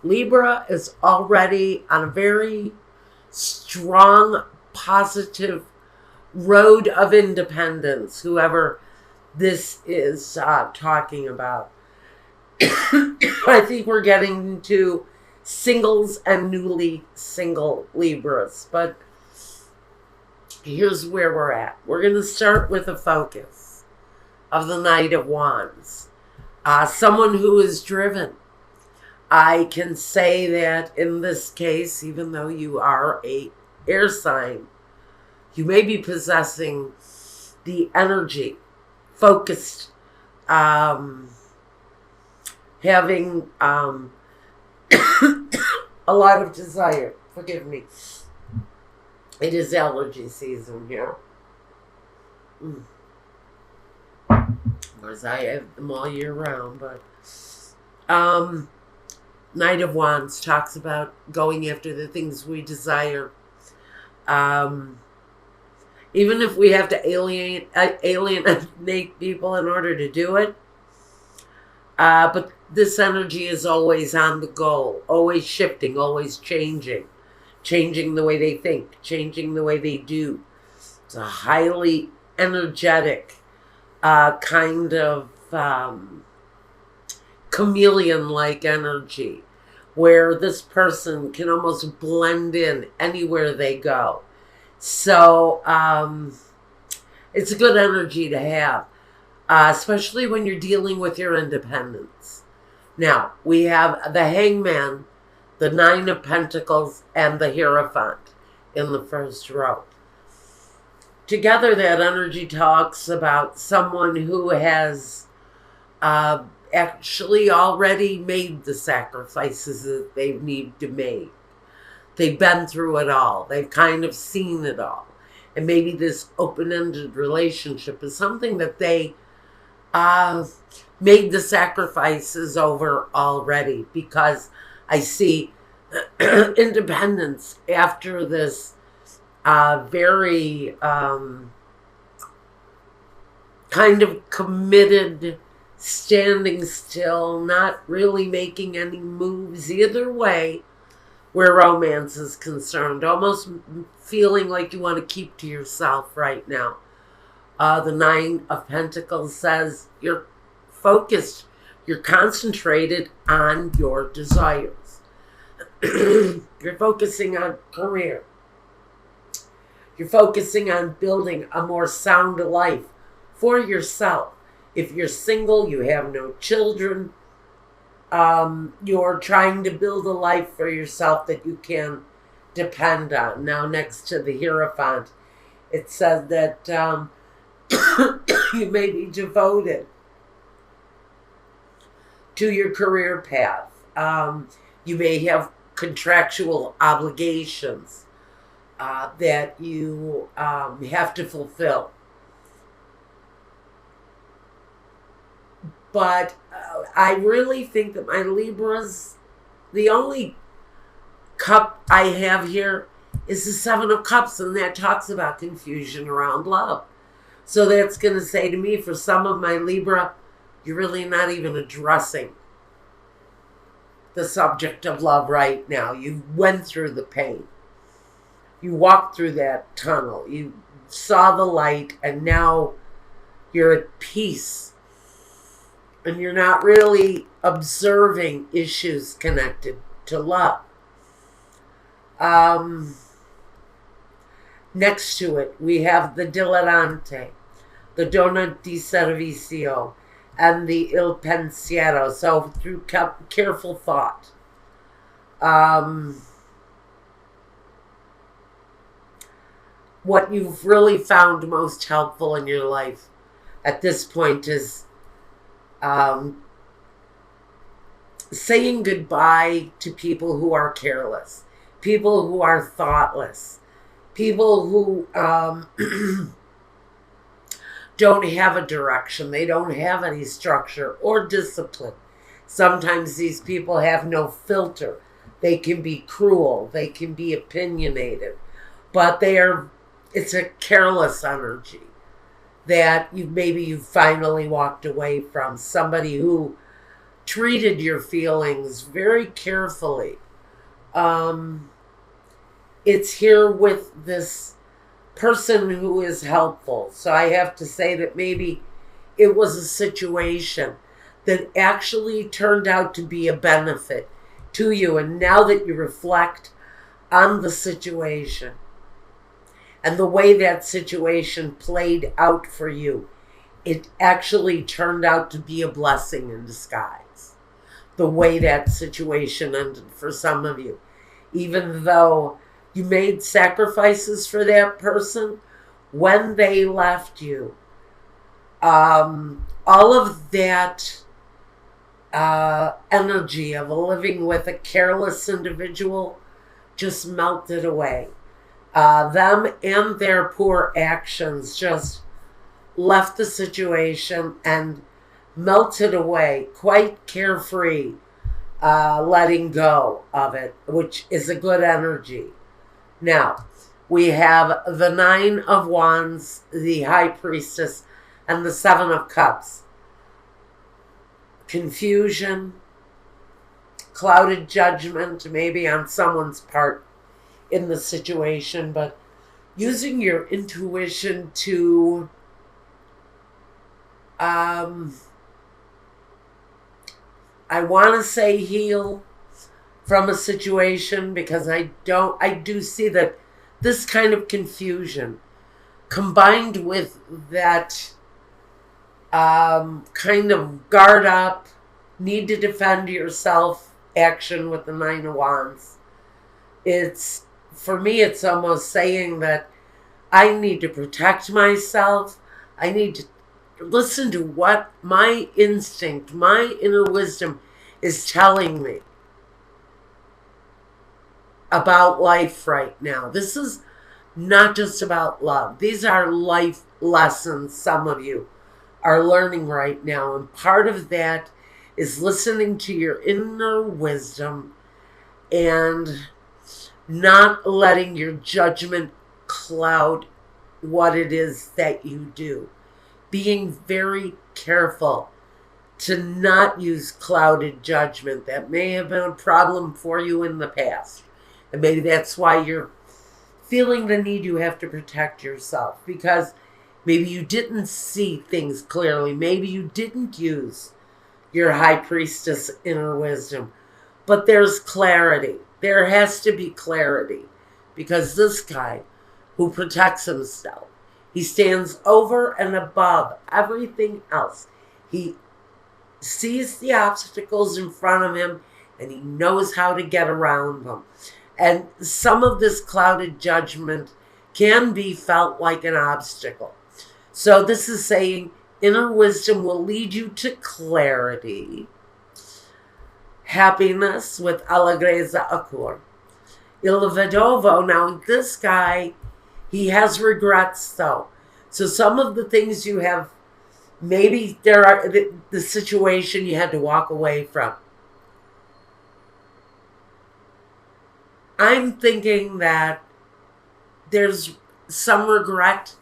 Libra is already on a very strong, positive road of independence, whoever this is talking about. I think we're getting to singles and newly single Libras, but here's where we're at. We're going to start with a focus of the Knight of Wands. Someone who is driven. I can say that in this case, even though you are a air sign, you may be possessing the energy, focused, having a lot of desire. Forgive me. It is allergy season here. Of course, I have them all year round, but Knight of Wands talks about going after the things we desire. Even if we have to alienate people in order to do it. But this energy is always on the goal, always shifting, always changing the way they think, changing the way they do. It's a highly energetic kind of chameleon-like energy where this person can almost blend in anywhere they go. So it's a good energy to have, especially when you're dealing with your independence. Now, we have the Hangman, the Nine of Pentacles, and the Hierophant in the first row. Together, that energy talks about someone who has actually already made the sacrifices that they need to make. They've been through it all. They've kind of seen it all. And maybe this open-ended relationship is something that they made the sacrifices over already, because I see independence after this very kind of committed, standing still, not really making any moves either way where romance is concerned, almost feeling like you want to keep to yourself right now. The Nine of Pentacles says you're focused, you're concentrated on your desires. You're focusing on career. You're focusing on building a more sound life for yourself. If you're single, you have no children, you're trying to build a life for yourself that you can depend on. Now, next to the Hierophant, it says that you may be devoted to your career path. You may have contractual obligations that you have to fulfill. But I really think that my Libras, the only cup I have here is the Seven of Cups, and that talks about confusion around love. So that's going to say to me, for some of my Libra, you're really not even addressing the subject of love right now. You went through the pain. You walked through that tunnel. You saw the light, and now you're at peace. And you're not really observing issues connected to love. Next to it, we have the Diletante, the Donna di Servizio, and the Il Pensiero. So through careful thought. What you've really found most helpful in your life at this point is saying goodbye to people who are careless, people who are thoughtless, people who don't have a direction, they don't have any structure or discipline. Sometimes these people have no filter. They can be cruel, they can be opinionated, but it's a careless energy that you finally walked away from. Somebody who treated your feelings very carefully. Um, it's here with this person who is helpful. So I have to say that maybe it was a situation that actually turned out to be a benefit to you. And now that you reflect on the situation and the way that situation played out for you, it actually turned out to be a blessing in disguise. The way that situation ended for some of you. Even though you made sacrifices for that person, when they left you, all of that energy of living with a careless individual just melted away. Them and their poor actions just left the situation and melted away, quite carefree, letting go of it, which is a good energy. Now, we have the Nine of Wands, the High Priestess, and the Seven of Cups. Confusion, clouded judgment, maybe on someone's part in the situation, but using your intuition to I want to say heal from a situation, because I do see that this kind of confusion combined with that kind of guard up, need to defend yourself action with the Nine of Wands. It's, for me, it's almost saying that I need to protect myself. I need to listen to what my instinct, my inner wisdom is telling me about life right now. This is not just about love. These are life lessons some of you are learning right now. And part of that is listening to your inner wisdom and not letting your judgment cloud what it is that you do. Being very careful to not use clouded judgment. That may have been a problem for you in the past. And maybe that's why you're feeling the need you have to protect yourself, because maybe you didn't see things clearly. Maybe you didn't use your High Priestess inner wisdom. But there's clarity. There has to be clarity, because this guy who protects himself, he stands over and above everything else. He sees the obstacles in front of him and he knows how to get around them. And some of this clouded judgment can be felt like an obstacle. So this is saying inner wisdom will lead you to clarity, happiness with Allegrezza Acur. Il Vedovo, now this guy, he has regrets though. So some of the things you have, maybe there are the situation you had to walk away from. I'm thinking that there's some regret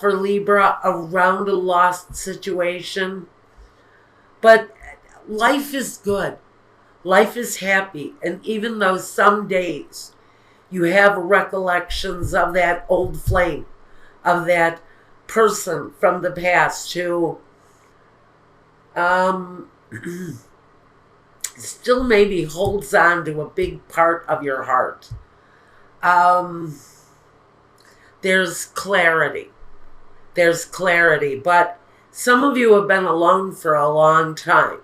for Libra around a lost situation. But life is good. Life is happy. And even though some days you have recollections of that old flame, of that person from the past who still maybe holds on to a big part of your heart. There's clarity. There's clarity. But some of you have been alone for a long time.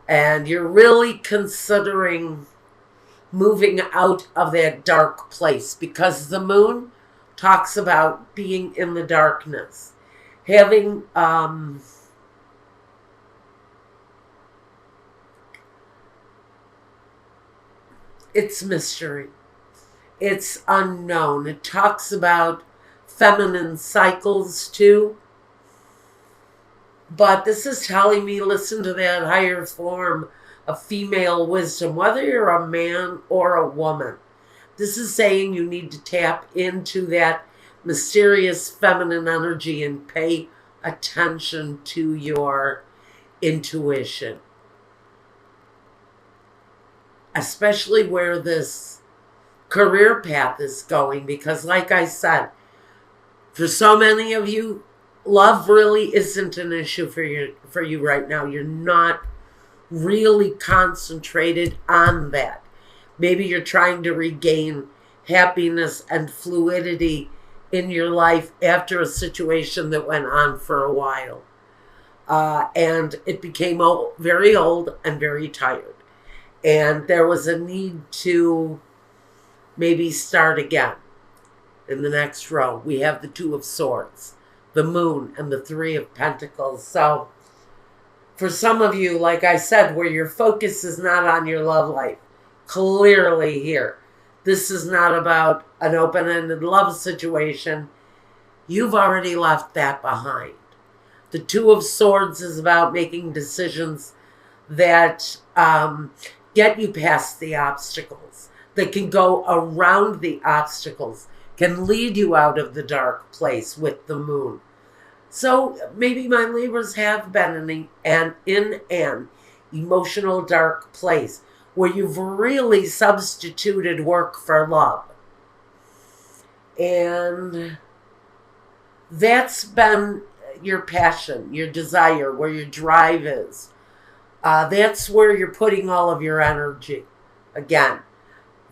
And you're really considering moving out of that dark place, because the moon talks about being in the darkness. Having it's mystery. It's unknown. It talks about feminine cycles too. But this is telling me, listen to that higher form of female wisdom, whether you're a man or a woman. This is saying you need to tap into that mysterious feminine energy and pay attention to your intuition, especially where this career path is going. Because like I said, for so many of you, love really isn't an issue for you right now. You're not really concentrated on that. Maybe you're trying to regain happiness and fluidity in your life after a situation that went on for a while. And it became very old and very tired. And there was a need to maybe start again. In the next row, we have the Two of Swords, the Moon, and the Three of Pentacles. So for some of you, like I said, where your focus is not on your love life, clearly here, this is not about an open-ended love situation. You've already left that behind. The Two of Swords is about making decisions that get you past the obstacles, that can go around the obstacles, can lead you out of the dark place with the Moon. So maybe my Libras have been in an emotional dark place where you've really substituted work for love. And that's been your passion, your desire, where your drive is. That's where you're putting all of your energy. Again,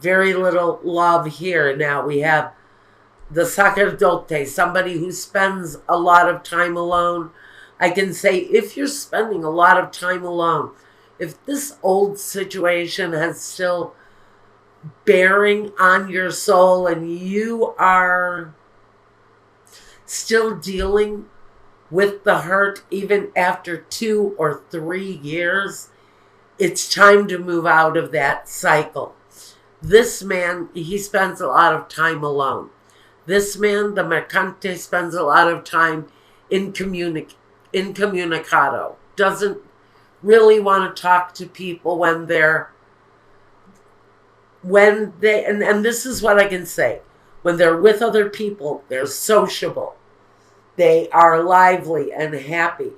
very little love here. Now we have the sacerdote, somebody who spends a lot of time alone. I can say, if you're spending a lot of time alone, if this old situation has still bearing on your soul and you are still dealing with the hurt even after 2 or 3 years, it's time to move out of that cycle. This man, he spends a lot of time alone. This man, the Mercante, spends a lot of time incommunicado. Doesn't really want to talk to people and this is what I can say. When they're with other people, they're sociable. They are lively and happy.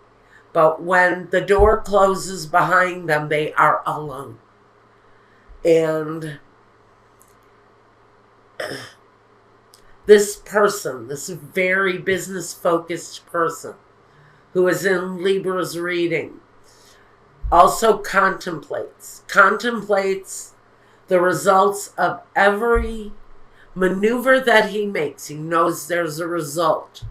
But when the door closes behind them, they are alone. And this person, this very business-focused person who is in Libra's reading, also contemplates the results of every maneuver that he makes. He knows there's a result.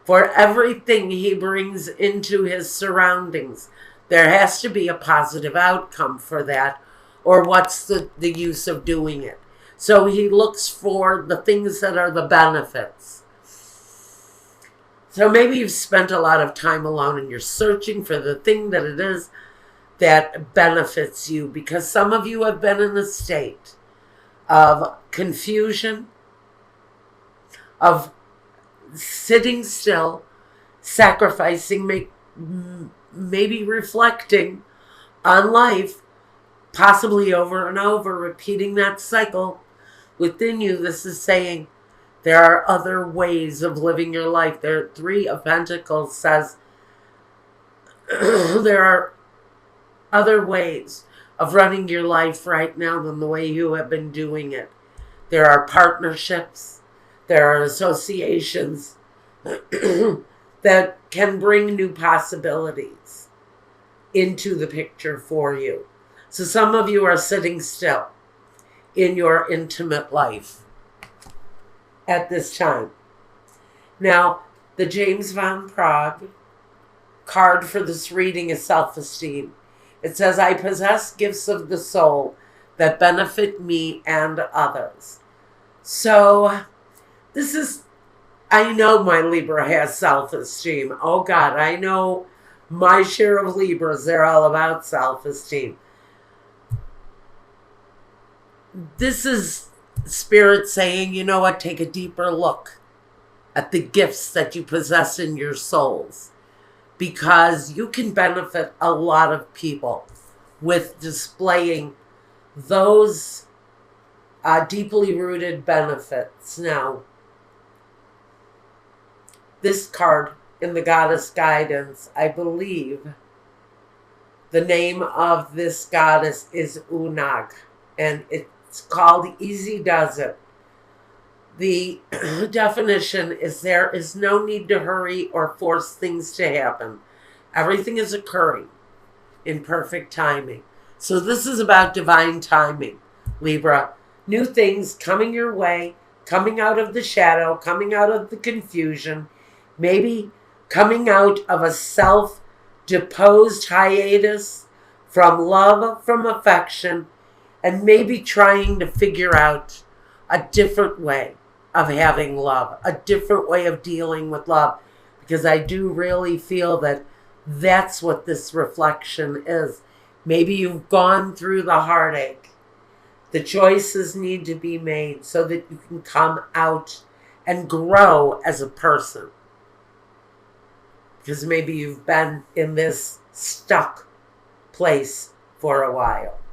For everything he brings into his surroundings, there has to be a positive outcome for that, or what's the use of doing it? So he looks for the things that are the benefits. So maybe you've spent a lot of time alone and you're searching for the thing that it is that benefits you, because some of you have been in a state of confusion, of sitting still, sacrificing, maybe reflecting on life, possibly over and over, repeating that cycle within you. This is saying there are other ways of living your life. There, Three of Pentacles says there are other ways of running your life right now than the way you have been doing it. There are partnerships, there are associations that can bring new possibilities into the picture for you. So some of you are sitting still in your intimate life at this time. Now, the James Van Praagh card for this reading is self-esteem. It says, I possess gifts of the soul that benefit me and others. So this is, I know my Libra has self-esteem. Oh God, I know my share of Libras, they're all about self-esteem. This is Spirit saying, you know what, take a deeper look at the gifts that you possess in your souls, because you can benefit a lot of people with displaying those deeply rooted benefits. Now, this card in the goddess guidance, I believe the name of this goddess is Unag, and it's called Easy Does It. The definition is there is no need to hurry or force things to happen. Everything is occurring in perfect timing. So this is about divine timing, Libra. New things coming your way, coming out of the shadow, coming out of the confusion, maybe coming out of a self-deposed hiatus from love, from affection, and maybe trying to figure out a different way of having love, a different way of dealing with love, because I do really feel that that's what this reflection is. Maybe you've gone through the heartache. The choices need to be made so that you can come out and grow as a person. Because maybe you've been in this stuck place for a while.